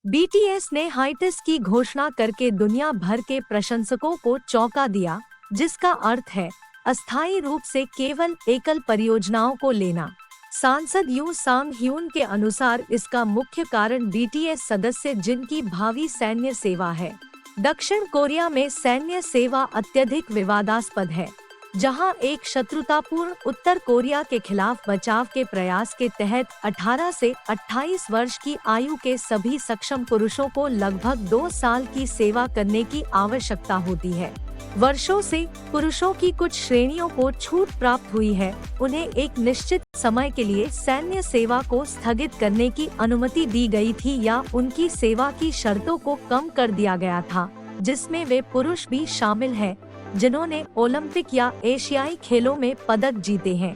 BTS ने हाइटिस की घोषणा करके दुनिया भर के प्रशंसकों को चौंका दिया, जिसका अर्थ है अस्थायी रूप से केवल एकल परियोजनाओं को लेना। सांसद यू सांग ह्यून के अनुसार इसका मुख्य कारण बीटीएस सदस्य जिनकी भावी सैन्य सेवा है। दक्षिण कोरिया में सैन्य सेवा अत्यधिक विवादास्पद है, जहां एक शत्रुतापूर्ण उत्तर कोरिया के खिलाफ बचाव के प्रयास के तहत 18 से 28 वर्ष की आयु के सभी सक्षम पुरुषों को लगभग 2 साल की सेवा करने की आवश्यकता होती है। वर्षों से पुरुषों की कुछ श्रेणियों को छूट प्राप्त हुई है, उन्हें एक निश्चित समय के लिए सैन्य सेवा को स्थगित करने की अनुमति दी गई थी या उनकी सेवा की शर्तों को कम कर दिया गया था, जिसमें वे पुरुष भी शामिल हैं जिन्होंने ओलंपिक या एशियाई खेलों में पदक जीते हैं।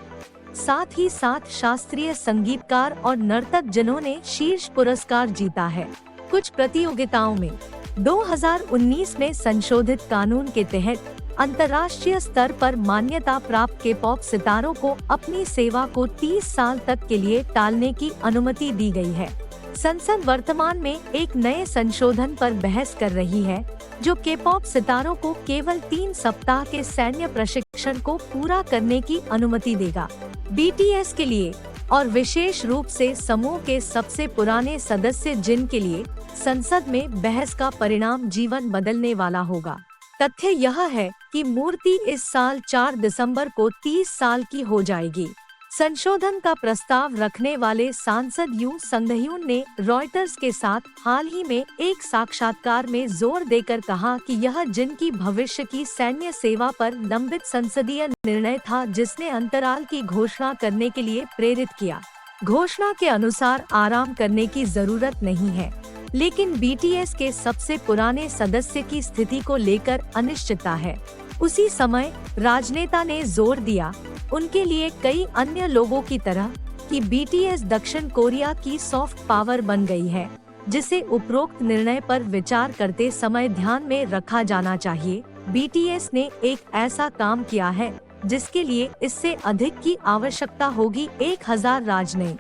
साथ ही साथ शास्त्रीय संगीतकार और नर्तक जिन्होंने शीर्ष पुरस्कार जीता है। कुछ प्रतियोगिताओं में 2019 में संशोधित कानून के तहत अंतर्राष्ट्रीय स्तर पर मान्यता प्राप्त के पॉप सितारों को अपनी सेवा को 30 साल तक के लिए टालने की अनुमति दी गई है। संसद वर्तमान में एक नए संशोधन पर बहस कर रही है, जो के-पॉप सितारों को केवल 3 सप्ताह के सैन्य प्रशिक्षण को पूरा करने की अनुमति देगा। बीटीएस के लिए और विशेष रूप से समूह के सबसे पुराने सदस्य जिनके लिए संसद में बहस का परिणाम जीवन बदलने वाला होगा। तथ्य यह है कि मूर्ति इस साल 4 दिसंबर को 30 साल की हो जाएगी। संशोधन का प्रस्ताव रखने वाले सांसद यू सांग ह्यून ने रॉयटर्स के साथ हाल ही में एक साक्षात्कार में जोर देकर कहा कि यह जिनकी भविष्य की सैन्य सेवा पर लंबित संसदीय निर्णय था जिसने अंतराल की घोषणा करने के लिए प्रेरित किया। घोषणा के अनुसार आराम करने की जरूरत नहीं है, लेकिन बीटीएस के सबसे पुराने सदस्य की स्थिति को लेकर अनिश्चितता है। उसी समय राजनेता ने जोर दिया, उनके लिए कई अन्य लोगों की तरह, कि बीटीएस दक्षिण कोरिया की सॉफ्ट पावर बन गई है, जिसे उपरोक्त निर्णय पर विचार करते समय ध्यान में रखा जाना चाहिए। बीटीएस ने एक ऐसा काम किया है जिसके लिए इससे अधिक की आवश्यकता होगी 1000 राजनयिक।